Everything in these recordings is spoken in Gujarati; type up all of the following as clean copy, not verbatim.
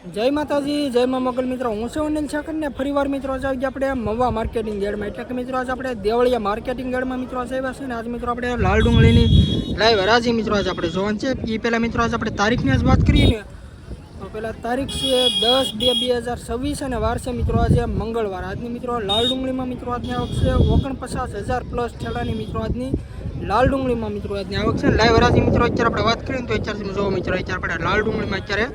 જય માતાજી, જય મા મોગલ મિત્રો. હું છું અનિલ ઠાકર ને ફરીવાર મિત્રો આજે આવી આપણે મવા માર્કેટિંગ યાર્ડમાં. એટલે કે મિત્રો આજે આપણે દેવળિયા માર્કેટિંગ યાર્ડમાં મિત્રો આવ્યા છે ને આજ મિત્રો આપણે લાલ ડુંગળીની લાઈવ હરાજી મિત્રો આજે આપણે જોવાનું છે. એ પહેલાં મિત્રો આજે આપણે તારીખની આજ વાત કરીએ ને તો પહેલાં તારીખ છે 10/2/2026 અને વાર છે મિત્રો આજે મંગળવાર. આજની મિત્રો લાલ ડુંગળીમાં મિત્રો આજની આવક છે 49,000 પ્લસ ઠેલાની મિત્રો આજની લાલ ડુંગળીમાં મિત્રો આજની આવક છે. લાઈવ હરાજી મિત્રો અત્યારે આપણે વાત કરીએ તો અત્યારે જોવો મિત્રો અત્યારે આપણે લાલ ડુંગળીમાં અત્યારે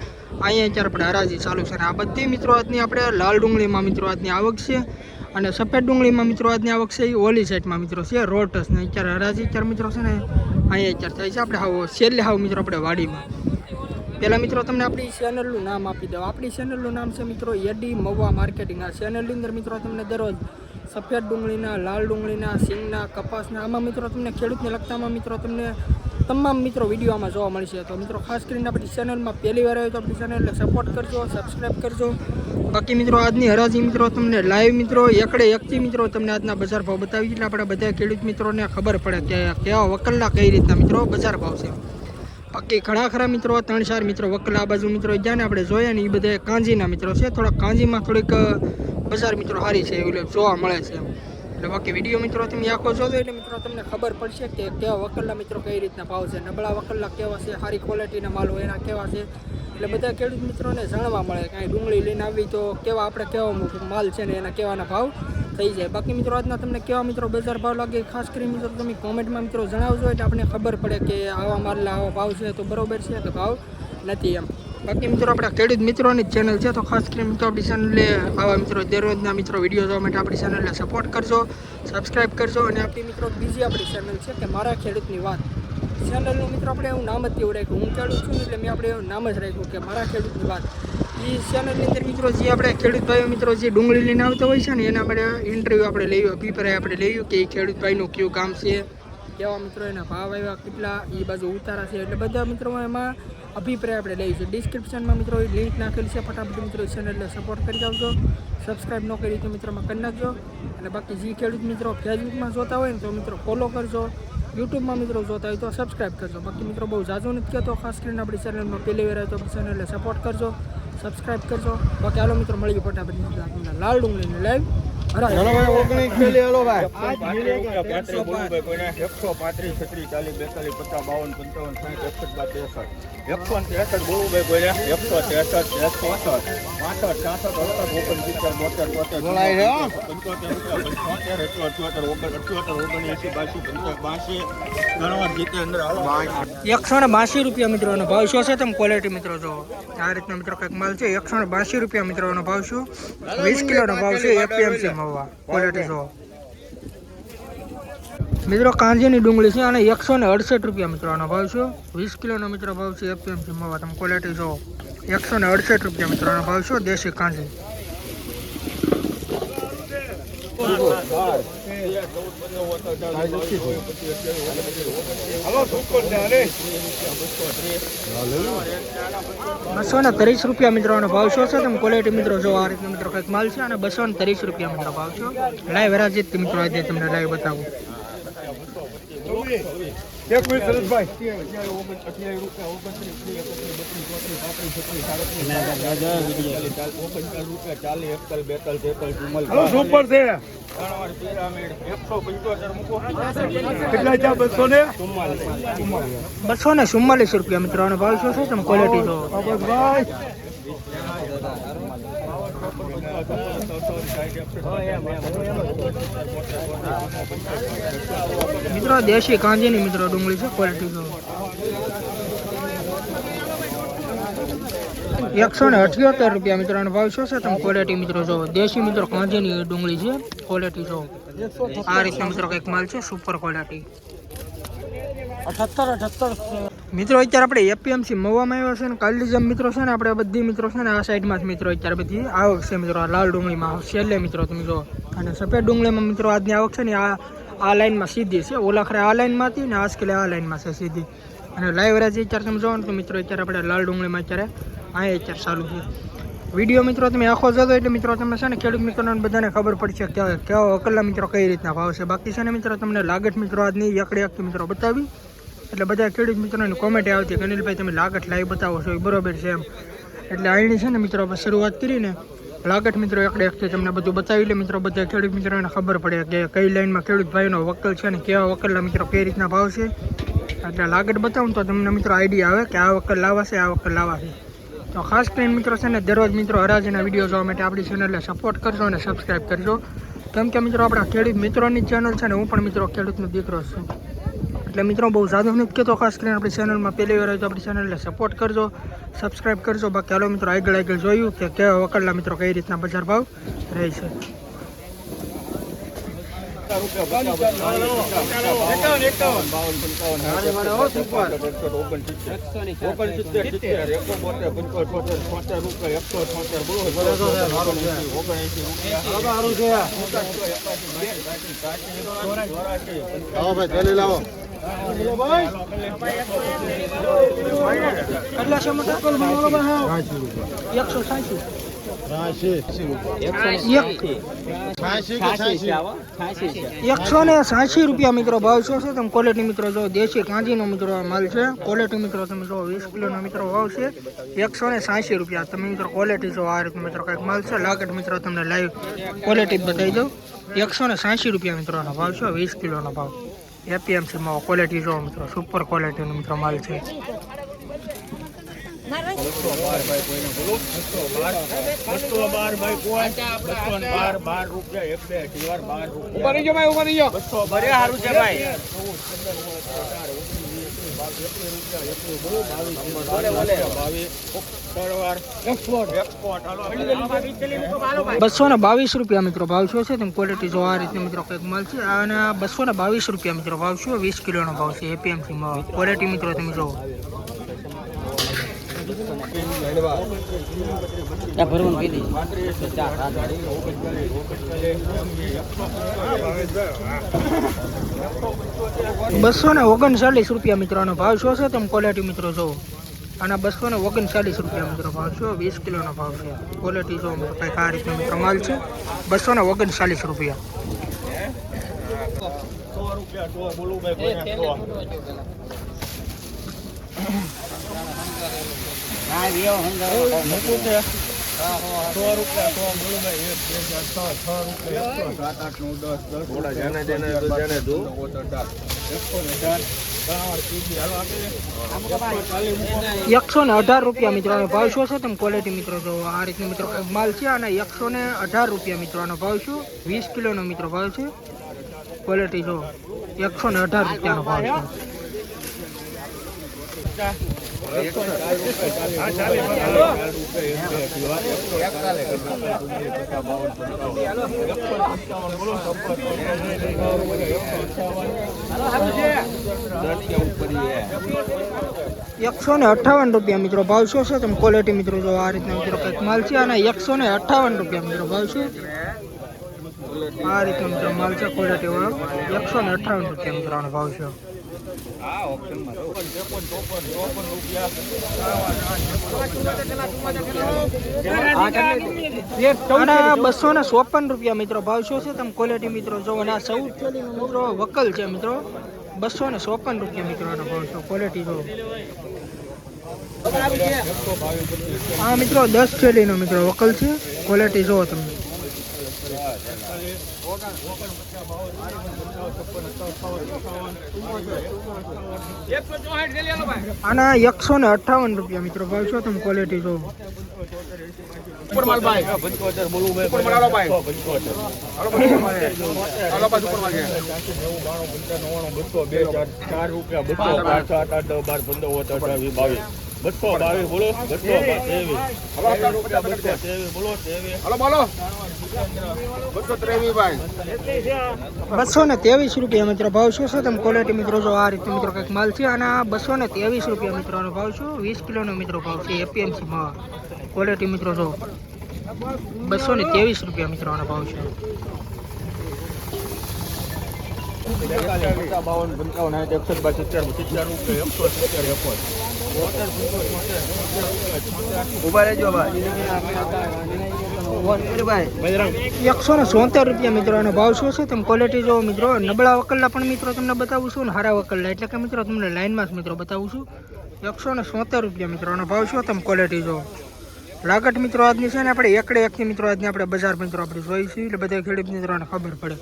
અહીંયા અત્યારે આપણે હરાજી ચાલુ છે અને આ બધી મિત્રો આજની આપણે લાલ ડુંગળીમાં મિત્રો આજની આવક છે અને સફેદ ડુંગળીમાં મિત્રો આજની આવક છે એ ઓલી સાઈડમાં મિત્રો છે રોટસ ને અત્યારે હરાજી અત્યારે મિત્રો છે ને અહીંયા અત્યારે થાય છે આપણે હાવ છેલ્લે હાવ મિત્રો આપણે વાડીમાં. પહેલાં મિત્રો તમને આપણી ચેનલનું નામ આપી દઉં. આપણી ચેનલનું નામ છે મિત્રો એડી મવા માર્કેટિંગ. આ ચેનલની અંદર મિત્રો તમને દરરોજ સફેદ ડુંગળીના, લાલ ડુંગળીના, સિંગના, કપાસના આમાં મિત્રો તમને ખેડૂતને લગતામાં મિત્રો તમને તમામ મિત્રો વિડીયો આમાં જોવા મળશે. તો મિત્રો ખાસ કરીને આપણી ચેનલમાં પહેલી વાર આવ્યો તો આપણી ચેનલને સપોર્ટ કરજો, સબસ્ક્રાઈબ કરજો. બાકી મિત્રો આજની હરાજી મિત્રો તમને લાઈવ મિત્રો એકડે એકથી મિત્રો તમને આજના બજાર ભાવ બતાવી એટલે આપણે બધા ખેડૂત મિત્રોને ખબર પડે કે કેવા વકલના કઈ રીતના મિત્રો બજાર ભાવ છે. બાકી ઘણા ખરા મિત્રો 3-4 મિત્રો વકલા આ બાજુ મિત્રો જ્યાં આપણે જોઈએ ને એ બધા કાંજીના મિત્રો છે. થોડાક કાંજીમાં થોડીક બજાર મિત્રો સારી છે એવું જોવા મળે છે. એટલે બાકી વિડીયો મિત્રો તમે આખો જોજો એટલે મિત્રો તમને ખબર પડશે કે કેવા વકલના મિત્રો કઈ રીતના ભાવ છે, નબળા વકલના કેવા છે, સારી ક્વોલિટીના માલ હોય એના કેવા છે. એટલે બધા ખેડૂત મિત્રોને જાણવા મળે કાંઈ ડુંગળી લઈને આવી તો કેવા આપણે કેવો માલ છે ને એના કેવાના ભાવ થઈ જાય. બાકી મિત્રો આજના તમને કેવા મિત્રો બજાર ભાવ લાગે ખાસ કરી મિત્રો તમે કોમેન્ટમાં મિત્રો જણાવજો એટલે આપણને ખબર પડે કે આવા માલના આવા ભાવ છે તો બરોબર છે કે ભાવ નથી એમ. બાકી મિત્રો આપણા ખેડૂત મિત્રોની ચેનલ છે તો ખાસ કરીને મિત્રો આપણી ચેનલે આવા મિત્રો દરરોજના મિત્રો વિડીયો જોવા માટે આપણી ચેનલને સપોર્ટ કરજો, સબસ્ક્રાઈબ કરજો. અને આપણી મિત્રો બીજી આપણી ચેનલ છે કે મારા ખેડૂતની વાત. ચેનલનું મિત્રો આપણે એવું નામ જ એવું રાખ્યું, હું ખેડૂત છું એટલે મેં આપણે એવું નામ જ રાખ્યું કે મારા ખેડૂતની વાત. એ ચેનલની અંદર મિત્રો જે આપણે ખેડૂત ભાઈઓ મિત્રો જે ડુંગળી લઈને આવતા હોય છે ને એના આપણે ઇન્ટરવ્યૂ આપણે લઈએ, અભિપ્રાય આપણે લઈએ કે એ ખેડૂત ભાઈનું કયું કામ છે, કેવા મિત્રો એના ભાવ આવ્યા, કેટલા એ બાજુ ઉતારા છે. એટલે બધા મિત્રો એમાં અભિપ્રાય આપણે લઈએ છીએ. ડિસ્ક્રિપ્શનમાં મિત્રો એ લિંક નાખેલી છે, ફટાફટ મિત્રો ચેનલને સપોર્ટ કરી આવજો. સબસ્ક્રાઈબ ન કરી તો મિત્રોમાં કરી નાખજો. અને બાકી જે ખેડૂત મિત્રો ફેસબુકમાં જોતા હોય ને તો મિત્રો ફોલો કરજો, યુટ્યુબમાં મિત્રો જોતા હોય તો સબસ્ક્રાઈબ કરજો. બાકી મિત્રો બહુ ઝાઝું નથી કહેતો, ખાસ કરીને આપણી ચેનલમાં પહેલી વાર આવે તો આપણી ચેનલને સપોર્ટ કરજો, સબસ્ક્રાઈબ કરજો. બાકી હાલો મિત્રો મળી ગયું ફટાફટ મિત્રો લાલ ડુંગળીને લાઈવ હરાજી. હેલો ભાઈ 19 પેલી હેલો ભાઈ 135 બોલું ભાઈ કોઈને 135 36 40 42 55 55 60 61 62 63 163 બોલું ભાઈ કોઈને 163 164 બોલાય છે હો 182 રૂપિયા મિત્રોનો ભાવ શું છે તમે ક્વોલિટી મિત્રો જો આ રીતના મિત્રો કંઈક માલ છે. 182 રૂપિયા મિત્રોનો ભાવ શું 20 કિલોનો ભાવ છે એપીએમસી મવા ક્વોલિટી જો મિત્રો કાંજીની ડુંગળી છે અને 168 રૂપિયા મિત્રોનો ભાવ છે 20 કિલોનો મિત્રો ભાવ છે એપીએમસી મવા તમે ક્વોલિટી જો 168 રૂપિયા મિત્રોનો ભાવ છે દેશી કાંજી. ₹230 રૂપિયા મિત્રોનો ભાવ શું છે તમે ક્વોલિટી મિત્રો જો આ રીતના મિત્રો કંઈક માલ છે અને 230 રૂપિયા મિત્રો ભાવ છે. લાઈવ હરાજી મિત્રો આજે તમને લાઈવ બતાવું. એક મિનિટ સરસભાઈ સુપર છે કેટલા છે 244 રૂપિયા મિત્રોનો ભાવ શું છે તમે ક્વોલિટી જો ભાઈ મિત્રો દેશી કાંજીની મિત્રો ડુંગળી છે ક્વોલિટી જો 178 રૂપિયા મિત્રોનો ભાવ શું છે તમે ક્વોલિટી મિત્રો જો દેશી મિત્રો કાંજીની ડુંગળી છે ક્વોલિટી જો આ રીતના મિત્રો કંઈક માલ છે સુપર ક્વોલિટી. 78 મિત્રો અત્યારે આપણે એપીએમસી મવામાં આવ્યો છે ને કાલની જેમ મિત્રો છે ને આપણે બધી મિત્રો છે ને આ સાઈડમાં મિત્રો અત્યારે બધી આવક છે મિત્રો આ લાલ ડુંગળીમાં છેલ્લે મિત્રો તમે જો અને સફેદ ડુંગળીમાં મિત્રો આજની આવક છે ને આ લાઈનમાં સીધી છે. ઓલા ખરે આ લાઈનમાંથી ને આજકાલ આ લાઈનમાં છે સીધી. અને લાઈવ રાજી અત્યારે તમે જોવો ને તો મિત્રો અત્યારે આપણે લાલ ડુંગળીમાં અત્યારે અહીંયા અત્યારે ચાલુ છે વિડીયો મિત્રો તમે આખો જોજો એટલે મિત્રો તમે છે ને ખેડૂત મિત્રોને બધાને ખબર પડશે કે કેવા વકલના મિત્રો કઈ રીતના ભાવ છે. બાકી છે ને મિત્રો તમને લાગત મિત્રો આજની એકડે એક મિત્રો બતાવી એટલે બધા ખેડૂત મિત્રોની કોમેન્ટ આવતી કે અનિલભાઈ તમે લાગત લાઈવ બતાવો છો એ બરોબર છે એમ. એટલે અહીંની છે ને મિત્રો આપણે શરૂઆત કરીને લાગત મિત્રો એકથી તમને બધું બતાવી લે મિત્રો. બધા ખેડૂત મિત્રોને ખબર પડે કે કઈ લાઈનમાં ખેડૂત ભાઈનો વકલ છે ને કેવા વકલના મિત્રો કઈ રીતના ભાવ છે. એટલે લાગત બતાવું તો તમને મિત્રો આઈડિયા આવે કે આ વકલ લાવવા છે, આ વકલ લાવવા છે. તો ખાસ કરીને મિત્રો છે ને દરરોજ મિત્રો હરાજીના વિડીયો જોવા માટે આપણી ચેનલને સપોર્ટ કરજો અને સબસ્ક્રાઈબ કરજો. કેમ કે મિત્રો આપણા ખેડૂત મિત્રોની ચેનલ છે ને હું પણ મિત્રો ખેડૂતનો દીકરો છું. એટલે મિત્રો બહુ ઝાદુ નથી કહેતો, ખાસ કરીને આપણી ચેનલમાં પહેલી વાર હોય તો આપણી ચેનલને સપોર્ટ કરજો, સબસ્ક્રાઈબ કરજો. બાકી હાલો મિત્રો આગળ જોયું કે કેવા વકલના મિત્રો કઈ રીતના બજાર ભાવ રહે છે. કેટલા છે મોટા? 180 રૂપિયા મિત્રો ભાવ છે. તમે ક્વોલિટી મિત્રો જો દેશી કાંજીનો મિત્રો માલ છે. ક્વોલિટી મિત્રો તમે જો 20 કિલોનો મિત્રો ભાવ છે 180 રૂપિયા. તમે મિત્રો ક્વોલિટી જો આ રીતનો મિત્રો કંઈક માલ છે. લાગત મિત્રો તમને લાઈવ ક્વોલિટી બતાવી દઉં. 180 રૂપિયા મિત્રોનો ભાવ છે, 20 કિલોનો ભાવ. એપીએમસીમાં ક્વોલિટી જો મિત્રો સુપર ક્વોલિટીનો મિત્રો માલ છે. ₹222 મિત્રો ભાવ છે. તમે ક્વોલિટી જો આ રીતે મિત્રો કંઈક માલ છે અને ₹222 મિત્રો ભાવ છે, 20 કિલોનો ભાવ છે. એપીએમસીમાં ક્વોલિટી મિત્રો તમે જો ₹239 મિત્રોનો ભાવ શું છે. તમે ક્વોલિટી મિત્રો જો અને ₹239 મિત્રો ભાવ છે, 20 કિલોનો ભાવ છે. ક્વોલિટી જો કંઈક આ રીતનો મિત્રો માલ છે. ₹239. ₹118 મિત્રોનો ભાવ શું છે. તમે ક્વોલિટી મિત્રો જો આ રીતનો મિત્રો માલ છે અને ₹118 મિત્રોનો ભાવ છે, 20 કિલોનો મિત્રો ભાવ છે. ક્વોલિટી જો ₹118 ભાવ છે. ₹158 મિત્રો ભાવ શું છે. તમે ક્વોલિટી મિત્રો જો આ રીતના મિત્રો કંઈક માલ છે અને ₹158 મિત્રો ભાવ છે. આ રીતનો મિત્રો માલ છે ક્વોલિટી વાળો. ₹158 મિત્રોનો ભાવ છે. ₹254 મિત્રો ભાવ શું છે. તમે ક્વોલિટી મિત્રો જો અને આ 14 મિત્રો વકલ છે મિત્રો. ₹254 મિત્રોનો ભાવ છે. ક્વોલિટી જો હા મિત્રો 10 થેલીનો મિત્રો વકલ છે. ક્વોલિટી જો તમે આના ₹158 મિત્રો ભાવ છો. તમે ક્વોલિટી જો ₹222 બોલો. ₹223 મિત્રો ભાવ શું છે. તમે ક્વોલિટી મિત્રો જો આ રીતે મિત્રો કંઈક માલ છે અને ₹223 મિત્રોનો ભાવ છે, 20 કિલોનો મિત્રો ભાવ છે. એપીએમસીમાં ક્વોલિટી મિત્રો જો ₹223 મિત્રોનો ભાવ છે. 52 55 ₹176 મિત્રોનો ભાવ શું છે. તમે ક્વોલિટી જો મિત્રો નબળા વકલના પણ મિત્રો તમને બતાવું છું ને હારા વકલના, એટલે કે મિત્રો તમને લાઈનમાં જ મિત્રો બતાવું છું. ₹176 મિત્રોનો ભાવ શું. તમે ક્વોલિટી જો લાગટ મિત્રો આજની છે ને આપણે એકડે એકથી મિત્રો આજની આપણે બજાર મિત્રો આપણે જોઈ છીએ એટલે બધા ખેડૂત મિત્રોને ખબર પડે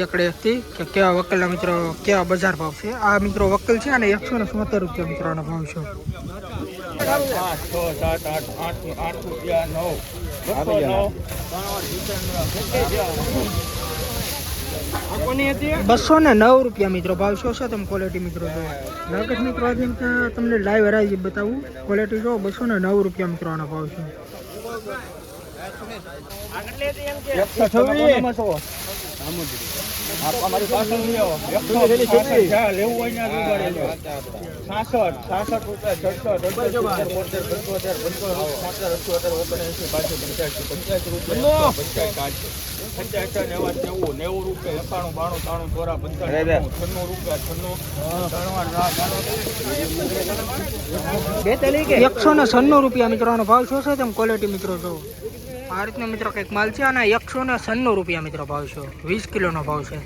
એકડે એકથી કે કેવા વકલના મિત્રો કેવા બજાર ભાવ છે. આ મિત્રો વકલ છે અને 170 રૂપિયા મિત્રોનો ભાવ છે. 5, 6, 7, 8, 8 રૂપિયા 9, 209 રૂપિયા મિત્રો ભાવ શું છે તમે ક્વોલિટી મિત્રો જો લાગટ મિત્રો આજે તમને લાઈવ હરાજી બતાવું ક્વોલિટી જો 209 રૂપિયા મિત્રો આનો ભાવ છે. 126. અમારી પાસે લઈ આવો. 166 જા લેવું હોય ને ઉગાડી લો. 66 રૂપિયા 67 196 રૂપિયા મિત્રો આનો ભાવ શું છે તમે ક્વોલિટી મિત્રો જો આ રીતનો મિત્રો કંઈક માલ છે અને 196 રૂપિયા મિત્રો ભાવ છે 20 કિલોનો ભાવ છે.